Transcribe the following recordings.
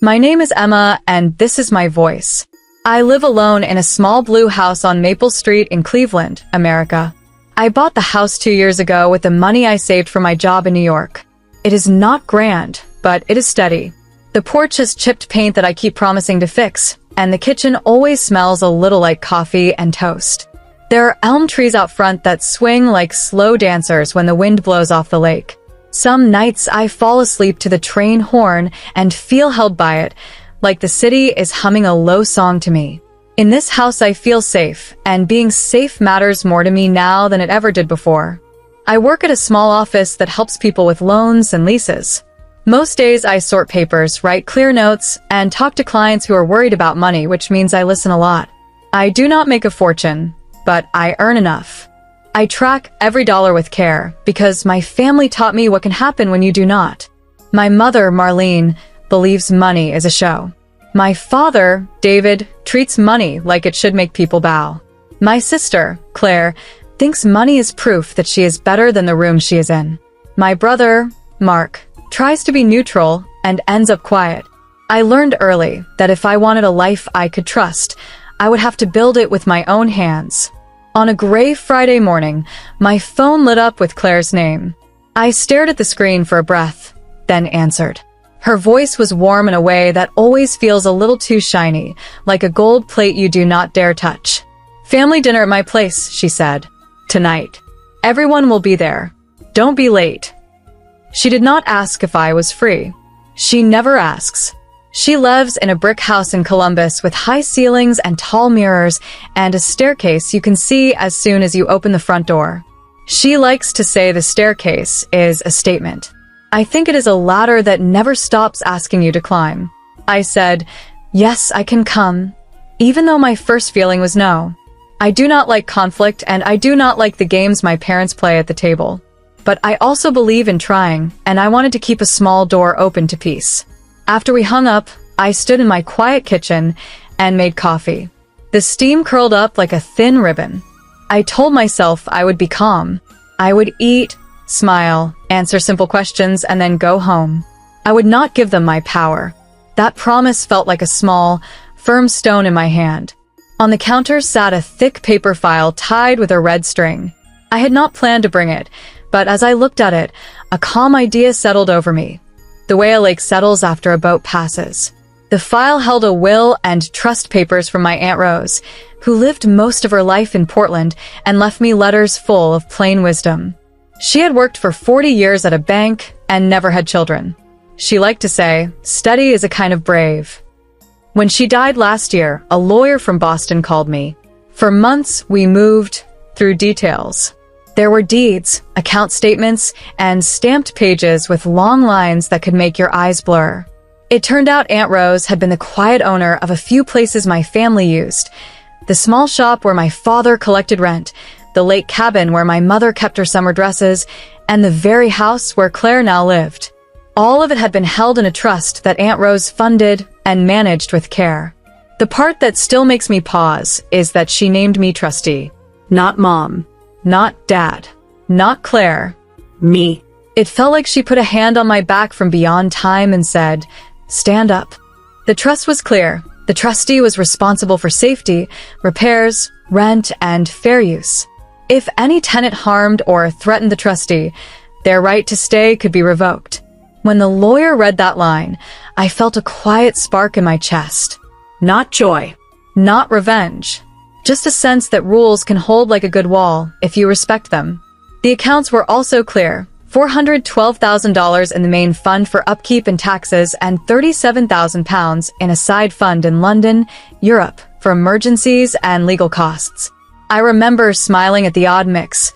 My name is Emma, and this is my voice. I live alone in a small blue house on Maple Street in Cleveland, America. I bought the house 2 years ago with the money I saved from my job in New York. It is not grand, but it is steady. The porch has chipped paint that I keep promising to fix, and the kitchen always smells a little like coffee and toast. There are elm trees out front that swing like slow dancers when the wind blows off the lake. Some nights I fall asleep to the train horn and feel held by it, like the city is humming a low song to me. In this house I feel safe, and being safe matters more to me now than it ever did before. I work at a small office that helps people with loans and leases. Most days I sort papers, write clear notes, and talk to clients who are worried about money, which means I listen a lot. I do not make a fortune, but I earn enough. I track every dollar with care, because my family taught me what can happen when you do not. My mother, Marlene, believes money is a show. My father, David, treats money like it should make people bow. My sister, Claire, thinks money is proof that she is better than the room she is in. My brother, Mark, tries to be neutral and ends up quiet. I learned early that if I wanted a life I could trust, I would have to build it with my own hands. On a gray Friday morning, my phone lit up with Claire's name. I stared at the screen for a breath, then answered. Her voice was warm in a way that always feels a little too shiny, like a gold plate you do not dare touch. "Family dinner at my place," she said. "Tonight. Everyone will be there. Don't be late." She did not ask if I was free. She never asks. She lives in a brick house in Columbus with high ceilings and tall mirrors and a staircase you can see as soon as you open the front door. She likes to say the staircase is a statement. I think it is a ladder that never stops asking you to climb. I said, "Yes, I can come," even though my first feeling was no. I do not like conflict, and I do not like the games my parents play at the table. But I also believe in trying, and I wanted to keep a small door open to peace. After we hung up, I stood in my quiet kitchen and made coffee. The steam curled up like a thin ribbon. I told myself I would be calm. I would eat, smile, answer simple questions, and then go home. I would not give them my power. That promise felt like a small, firm stone in my hand. On the counter sat a thick paper file tied with a red string. I had not planned to bring it, but as I looked at it, a calm idea settled over me. The way a lake settles after a boat passes. The file held a will and trust papers from my Aunt Rose, who lived most of her life in Portland and left me letters full of plain wisdom. She had worked for 40 years at a bank and never had children. She liked to say, "Steady is a kind of brave." When she died last year, a lawyer from Boston called me. For months, we moved through details. There were deeds, account statements, and stamped pages with long lines that could make your eyes blur. It turned out Aunt Rose had been the quiet owner of a few places my family used. The small shop where my father collected rent, the lake cabin where my mother kept her summer dresses, and the very house where Claire now lived. All of it had been held in a trust that Aunt Rose funded and managed with care. The part that still makes me pause is that she named me trustee. Not Mom. Not Dad. Not Claire. Me. It felt like she put a hand on my back from beyond time and said, "Stand up." The trust was clear. The trustee was responsible for safety, repairs, rent, and fair use. If any tenant harmed or threatened the trustee, their right to stay could be revoked. When the lawyer read that line, I felt a quiet spark in my chest. Not joy. Not revenge. Just a sense that rules can hold like a good wall if you respect them. The accounts were also clear. $412,000 in the main fund for upkeep and taxes and £37,000 in a side fund in London, Europe, for emergencies and legal costs. I remember smiling at the odd mix.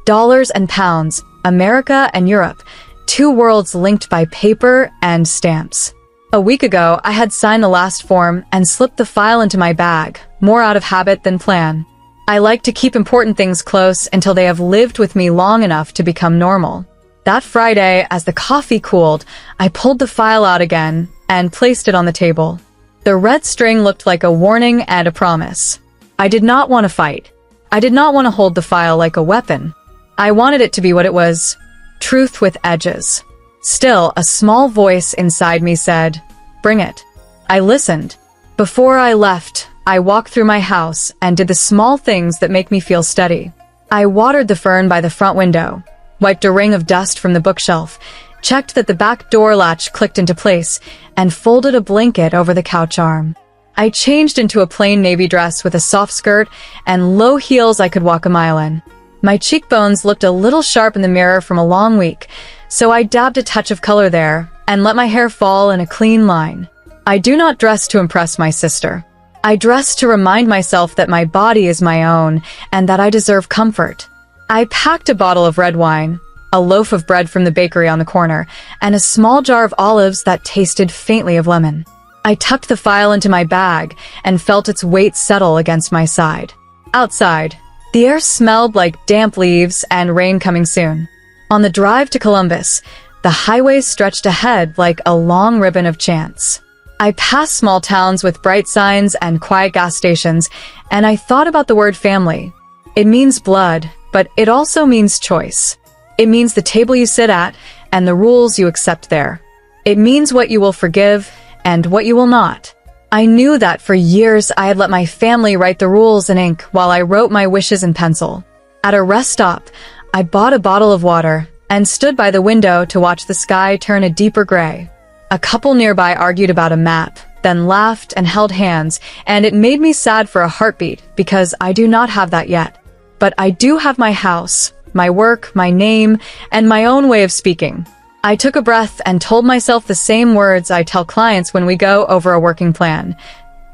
Dollars and pounds, America and Europe, two worlds linked by paper and stamps. A week ago, I had signed the last form and slipped the file into my bag, more out of habit than plan. I like to keep important things close until they have lived with me long enough to become normal. That Friday, as the coffee cooled, I pulled the file out again and placed it on the table. The red string looked like a warning and a promise. I did not want to fight. I did not want to hold the file like a weapon. I wanted it to be what it was, truth with edges. Still, a small voice inside me said, "Bring it." I listened. Before I left, I walked through my house and did the small things that make me feel steady. I watered the fern by the front window, wiped a ring of dust from the bookshelf, checked that the back door latch clicked into place, and folded a blanket over the couch arm. I changed into a plain navy dress with a soft skirt and low heels I could walk a mile in. My cheekbones looked a little sharp in the mirror from a long week, so I dabbed a touch of color there and let my hair fall in a clean line. I do not dress to impress my sister. I dress to remind myself that my body is my own and that I deserve comfort. I packed a bottle of red wine, a loaf of bread from the bakery on the corner, and a small jar of olives that tasted faintly of lemon. I tucked the file into my bag and felt its weight settle against my side. Outside, the air smelled like damp leaves and rain coming soon. On the drive to Columbus, the highway stretched ahead like a long ribbon of chance. I passed small towns with bright signs and quiet gas stations, and I thought about the word family. It means blood, but it also means choice. It means the table you sit at and the rules you accept there. It means what you will forgive and what you will not. I knew that for years I had let my family write the rules in ink while I wrote my wishes in pencil. At a rest stop, I bought a bottle of water and stood by the window to watch the sky turn a deeper gray. A couple nearby argued about a map, then laughed and held hands, and it made me sad for a heartbeat because I do not have that yet. But I do have my house, my work, my name, and my own way of speaking. I took a breath and told myself the same words I tell clients when we go over a working plan.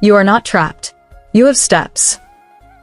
You are not trapped. You have steps.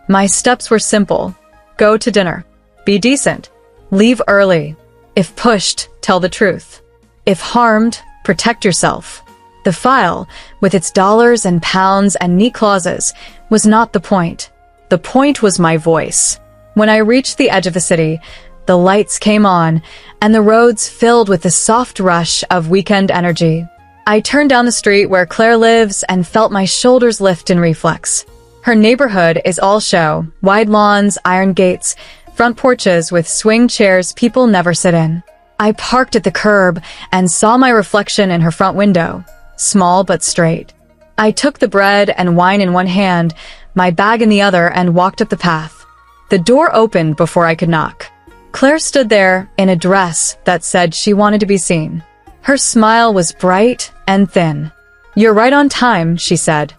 My steps were simple. Go to dinner. Be decent. Leave early. If pushed, tell the truth. If harmed, protect yourself. The file, with its dollars and pounds and neat clauses, was not the point. The point was my voice. When I reached the edge of the city, the lights came on, and the roads filled with the soft rush of weekend energy. I turned down the street where Claire lives and felt my shoulders lift in reflex. Her neighborhood is all show, wide lawns, iron gates, front porches with swing chairs people never sit in. I parked at the curb and saw my reflection in her front window, small but straight. I took the bread and wine in one hand, my bag in the other, and walked up the path. The door opened before I could knock. Claire stood there in a dress that said she wanted to be seen. Her smile was bright and thin. "You're right on time," she said.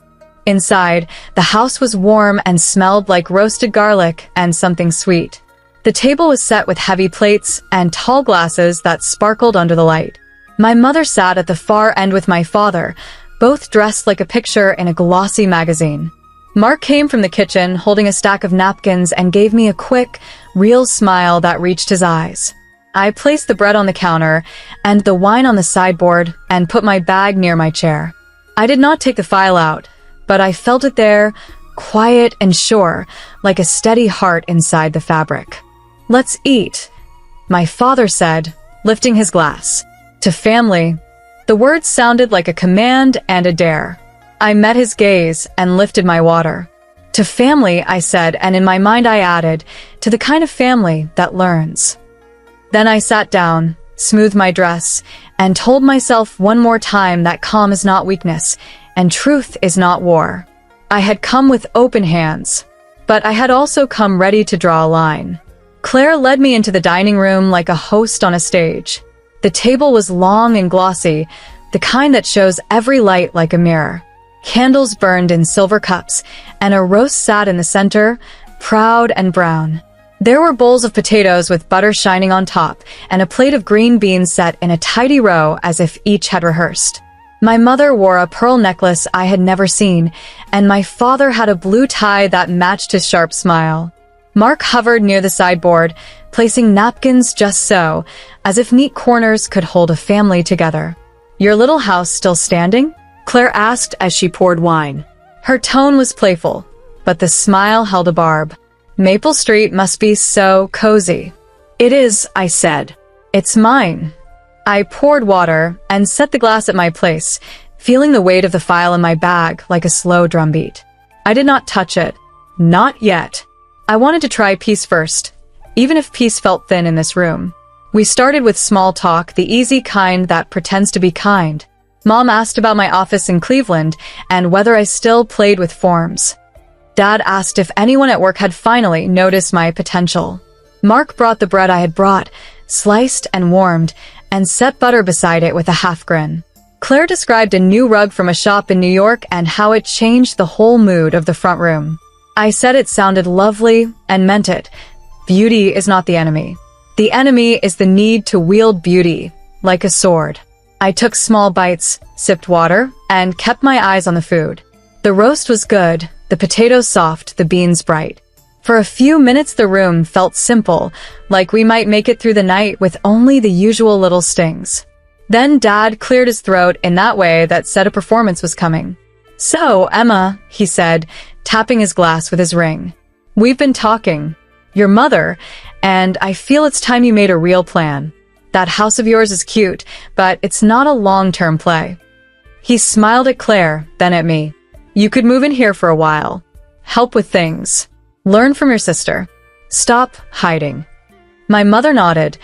Inside, the house was warm and smelled like roasted garlic and something sweet. The table was set with heavy plates and tall glasses that sparkled under the light. My mother sat at the far end with my father, both dressed like a picture in a glossy magazine. Mark came from the kitchen holding a stack of napkins and gave me a quick, real smile that reached his eyes. I placed the bread on the counter and the wine on the sideboard and put my bag near my chair. I did not take the file out, but I felt it there, quiet and sure, like a steady heart inside the fabric. "Let's eat," my father said, lifting his glass. "To family." The words sounded like a command and a dare. I met his gaze and lifted my water. "To family," I said, and in my mind I added, "to the kind of family that learns." Then I sat down, smoothed my dress, and told myself one more time that calm is not weakness, and truth is not war. I had come with open hands, but I had also come ready to draw a line. Claire led me into the dining room like a host on a stage. The table was long and glossy, the kind that shows every light like a mirror. Candles burned in silver cups, and a roast sat in the center, proud and brown. There were bowls of potatoes with butter shining on top, and a plate of green beans set in a tidy row as if each had rehearsed. My mother wore a pearl necklace I had never seen, and my father had a blue tie that matched his sharp smile. Mark hovered near the sideboard, placing napkins just so, as if neat corners could hold a family together. "Your little house still standing?" Claire asked as she poured wine. Her tone was playful, but the smile held a barb. "Maple Street must be so cozy." "It is," I said. "It's mine." I poured water and set the glass at my place, feeling the weight of the file in my bag like a slow drumbeat. I did not touch it. Not yet. I wanted to try peace first, even if peace felt thin in this room. We started with small talk, the easy kind that pretends to be kind. Mom asked about my office in Cleveland and whether I still played with forms. Dad asked if anyone at work had finally noticed my potential. Mark brought the bread I had brought, sliced and warmed, and set butter beside it with a half grin. Claire described a new rug from a shop in New York and how it changed the whole mood of the front room. I said it sounded lovely and meant it. Beauty is not the enemy. The enemy is the need to wield beauty, like a sword. I took small bites, sipped water, and kept my eyes on the food. The roast was good, the potatoes soft, the beans bright. For a few minutes the room felt simple, like we might make it through the night with only the usual little stings. Then Dad cleared his throat in that way that said a performance was coming. "So, Emma," he said, tapping his glass with his ring. "We've been talking. Your mother, and I feel it's time you made a real plan. That house of yours is cute, but it's not a long-term play." He smiled at Claire, then at me. "You could move in here for a while. Help with things. Learn from your sister. Stop hiding." My mother nodded,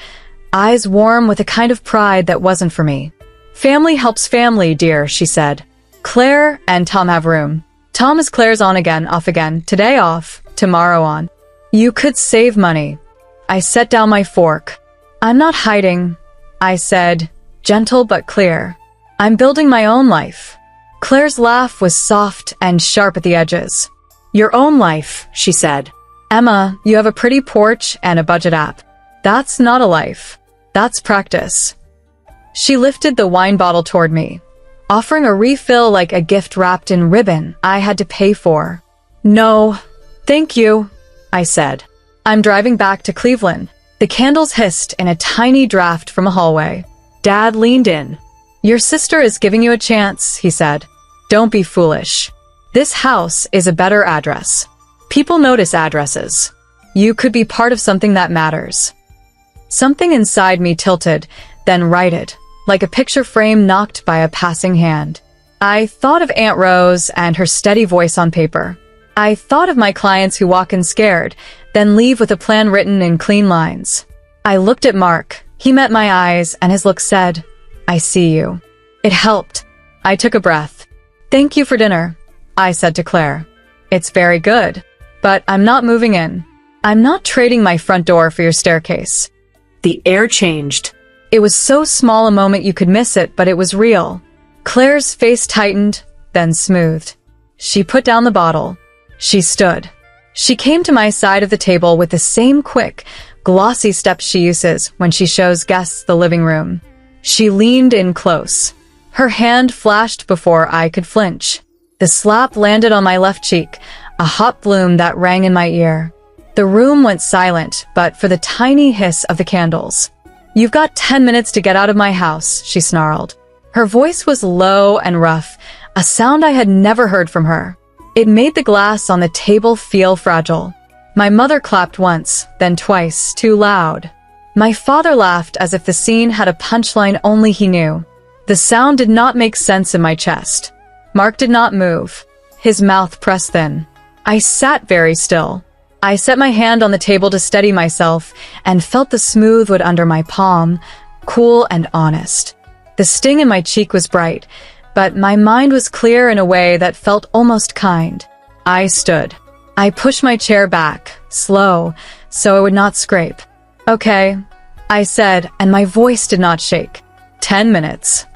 eyes warm with a kind of pride that wasn't for me. "Family helps family, dear," she said. "Claire and Tom have room. Tom is Claire's on again, off again, today off, tomorrow on. You could save money." I set down my fork. "I'm not hiding," I said, gentle but clear. "I'm building my own life." Claire's laugh was soft and sharp at the edges. "Your own life," she said. "Emma, you have a pretty porch and a budget app. That's not a life. That's practice." She lifted the wine bottle toward me, offering a refill like a gift wrapped in ribbon I had to pay for. "No, thank you," I said. "I'm driving back to Cleveland." The candles hissed in a tiny draft from a hallway. Dad leaned in. "Your sister is giving you a chance," he said. "Don't be foolish. This house is a better address. People notice addresses. You could be part of something that matters." Something inside me tilted, then righted, like a picture frame knocked by a passing hand. I thought of Aunt Rose and her steady voice on paper. I thought of my clients who walk in scared, then leave with a plan written in clean lines. I looked at Mark. He met my eyes, and his look said, "I see you." It helped. I took a breath. "Thank you for dinner," I said to Claire. "It's very good, but I'm not moving in. I'm not trading my front door for your staircase." The air changed. It was so small a moment you could miss it, but it was real. Claire's face tightened, then smoothed. She put down the bottle. She stood. She came to my side of the table with the same quick, glossy steps she uses when she shows guests the living room. She leaned in close. Her hand flashed before I could flinch. The slap landed on my left cheek, a hot bloom that rang in my ear. The room went silent, but for the tiny hiss of the candles. "You've got 10 minutes to get out of my house," she snarled. Her voice was low and rough, a sound I had never heard from her. It made the glass on the table feel fragile. My mother clapped once, then twice, too loud. My father laughed as if the scene had a punchline only he knew. The sound did not make sense in my chest. Mark did not move. His mouth pressed thin. I sat very still. I set my hand on the table to steady myself and felt the smooth wood under my palm, cool and honest. The sting in my cheek was bright, but my mind was clear in a way that felt almost kind. I stood. I pushed my chair back, slow, so it would not scrape. "Okay," I said, and my voice did not shake. 10 minutes.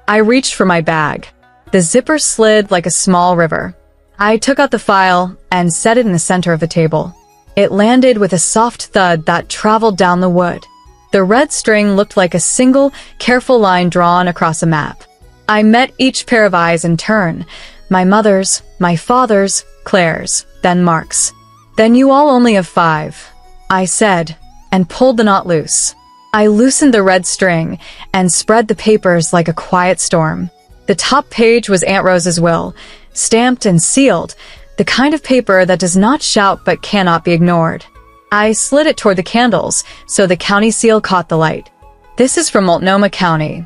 I reached for my bag. The zipper slid like a small river. I took out the file and set it in the center of the table. It landed with a soft thud that traveled down the wood. The red string looked like a single, careful line drawn across a map. I met each pair of eyes in turn, my mother's, my father's, Claire's, then Mark's. "Then you all only have 5, I said, and pulled the knot loose. I loosened the red string and spread the papers like a quiet storm. The top page was Aunt Rose's will, stamped and sealed, the kind of paper that does not shout but cannot be ignored. I slid it toward the candles, so the county seal caught the light. "This is from Multnomah County,"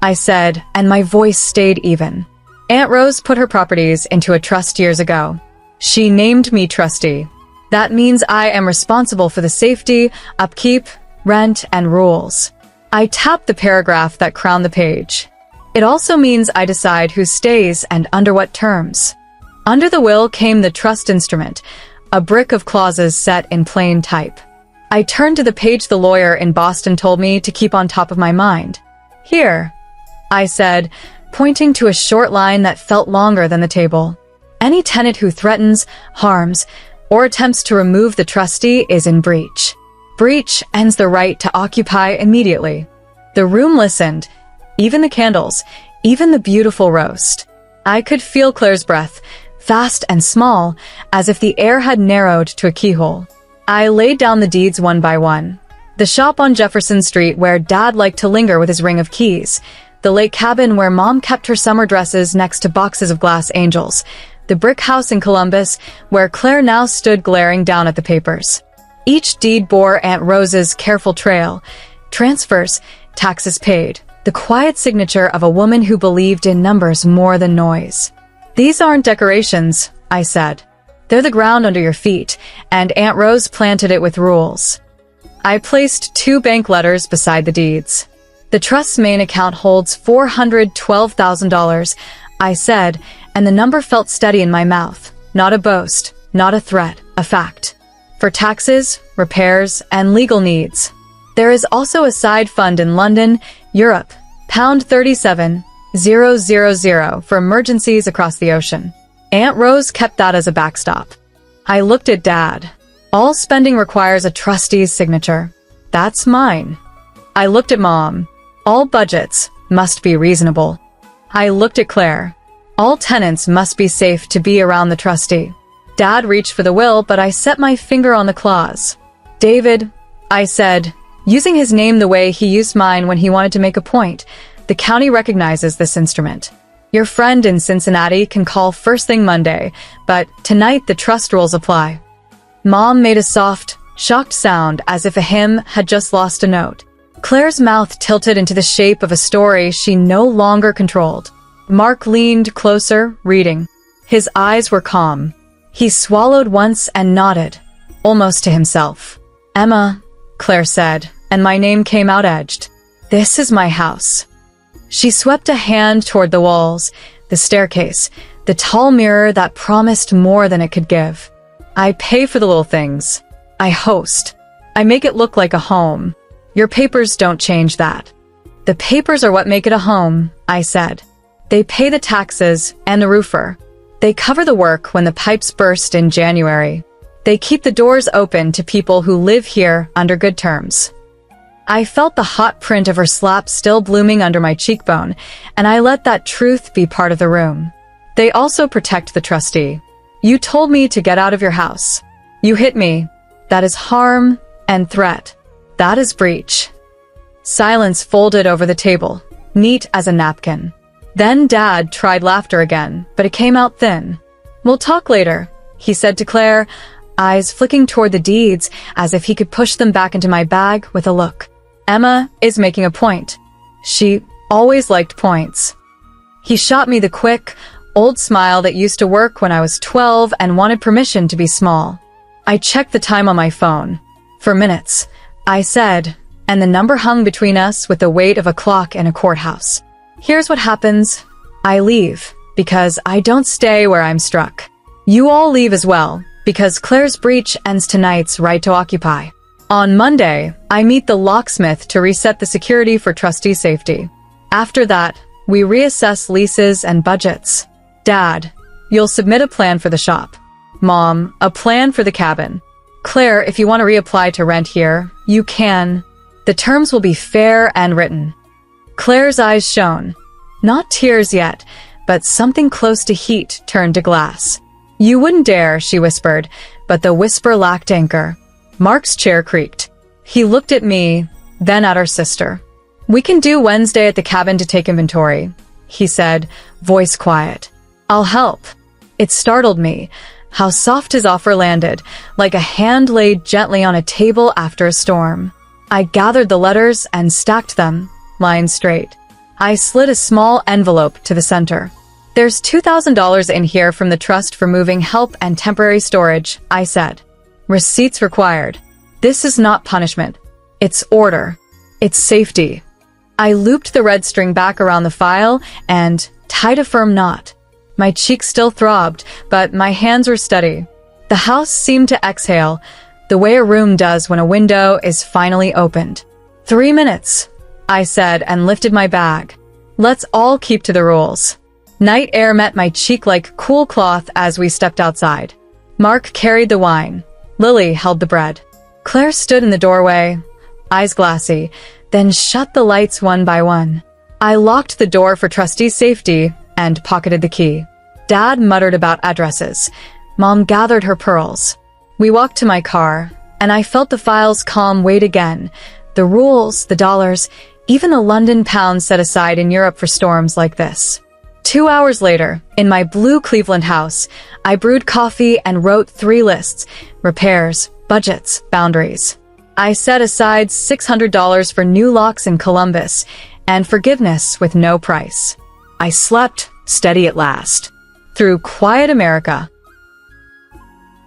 I said, and my voice stayed even. "Aunt Rose put her properties into a trust years ago. She named me trustee. That means I am responsible for the safety, upkeep, rent, and rules." I tapped the paragraph that crowned the page. It also means I decide who stays and under what terms. Under the will came the trust instrument, a brick of clauses set in plain type. I turned to the page the lawyer in Boston told me to keep on top of my mind. Here, I said, pointing to a short line that felt longer than the table. Any tenant who threatens, harms, or attempts to remove the trustee is in breach. Breach ends the right to occupy immediately. The room listened, even the candles, even the beautiful roast. I could feel Claire's breath, fast and small, as if the air had narrowed to a keyhole. I laid down the deeds one by one. The shop on Jefferson Street where Dad liked to linger with his ring of keys. The lake cabin where Mom kept her summer dresses next to boxes of glass angels. The brick house in Columbus where Claire now stood glaring down at the papers. Each deed bore Aunt Rose's careful trail. Transfers, taxes paid. The quiet signature of a woman who believed in numbers more than noise. These aren't decorations, I said. They're the ground under your feet, and Aunt Rose planted it with rules. I placed 2 bank letters beside the deeds. The trust's main account holds $412,000, I said, and the number felt steady in my mouth. Not a boast, not a threat, a fact. For taxes, repairs, and legal needs. There is also a side fund in London, Europe, pound 37,000 for emergencies across the ocean. Aunt Rose kept that as a backstop. I looked at Dad. All spending requires a trustee's signature. That's mine. I looked at Mom. All budgets must be reasonable. I looked at Claire. All tenants must be safe to be around the trustee. Dad reached for the will, but I set my finger on the clause. David, I said, using his name the way he used mine when he wanted to make a point. The county recognizes this instrument. Your friend in Cincinnati can call first thing Monday, but tonight the trust rules apply. Mom made a soft, shocked sound as if a hymn had just lost a note. Claire's mouth tilted into the shape of a story she no longer controlled. Mark leaned closer, reading. His eyes were calm. He swallowed once and nodded, almost to himself. Emma, Claire said, and my name came out edged. This is my house. She swept a hand toward the walls, the staircase, the tall mirror that promised more than it could give. I pay for the little things. I host. I make it look like a home. Your papers don't change that. The papers are what make it a home, I said. They pay the taxes and the roofer. They cover the work when the pipes burst in January. They keep the doors open to people who live here under good terms. I felt the hot print of her slap still blooming under my cheekbone, and I let that truth be part of the room. They also protect the trustee. You told me to get out of your house. You hit me. That is harm and threat. That is breach. Silence folded over the table, neat as a napkin. Then Dad tried laughter again, but it came out thin. We'll talk later, he said to Claire, eyes flicking toward the deeds as if he could push them back into my bag with a look. Emma is making a point. She always liked points. He shot me the quick, old smile that used to work when I was 12 and wanted permission to be small. I checked the time on my phone. For minutes, I said, and the number hung between us with the weight of a clock in a courthouse. Here's what happens. I leave, because I don't stay where I'm struck. You all leave as well, because Claire's breach ends tonight's right to occupy. On Monday, I meet the locksmith to reset the security for trustee safety. After that, we reassess leases and budgets. Dad, you'll submit a plan for the shop. Mom, a plan for the cabin. Claire, if you want to reapply to rent here, you can. The terms will be fair and written. Claire's eyes shone. Not tears yet, but something close to heat turned to glass. You wouldn't dare, she whispered, but the whisper lacked anchor. Mark's chair creaked. He looked at me, then at our sister. We can do Wednesday at the cabin to take inventory, he said, voice quiet. I'll help. It startled me, how soft his offer landed, like a hand laid gently on a table after a storm. I gathered the letters and stacked them, lying straight. I slid a small envelope to the center. There's $2,000 in here from the trust for moving help and temporary storage, I said. Receipts required. This is not punishment. It's order. It's safety. I looped the red string back around the file and tied a firm knot. My cheeks still throbbed, but my hands were steady. The house seemed to exhale, the way a room does when a window is finally opened. 3 minutes, I said and lifted my bag. Let's all keep to the rules. Night air met my cheek like cool cloth as we stepped outside. Mark carried the wine. Lily held the bread. Claire stood in the doorway, eyes glassy, then shut the lights one by one. I locked the door for trustees' safety and pocketed the key. Dad muttered about addresses. Mom gathered her pearls. We walked to my car, and I felt the file's calm weight again. The rules, the dollars, even a London pound set aside in Europe for storms like this. 2 hours later, in my blue Cleveland house, I brewed coffee and wrote 3 lists: repairs, budgets, boundaries. I set aside $600 for new locks in Columbus and forgiveness with no price. I slept steady at last. Through quiet America,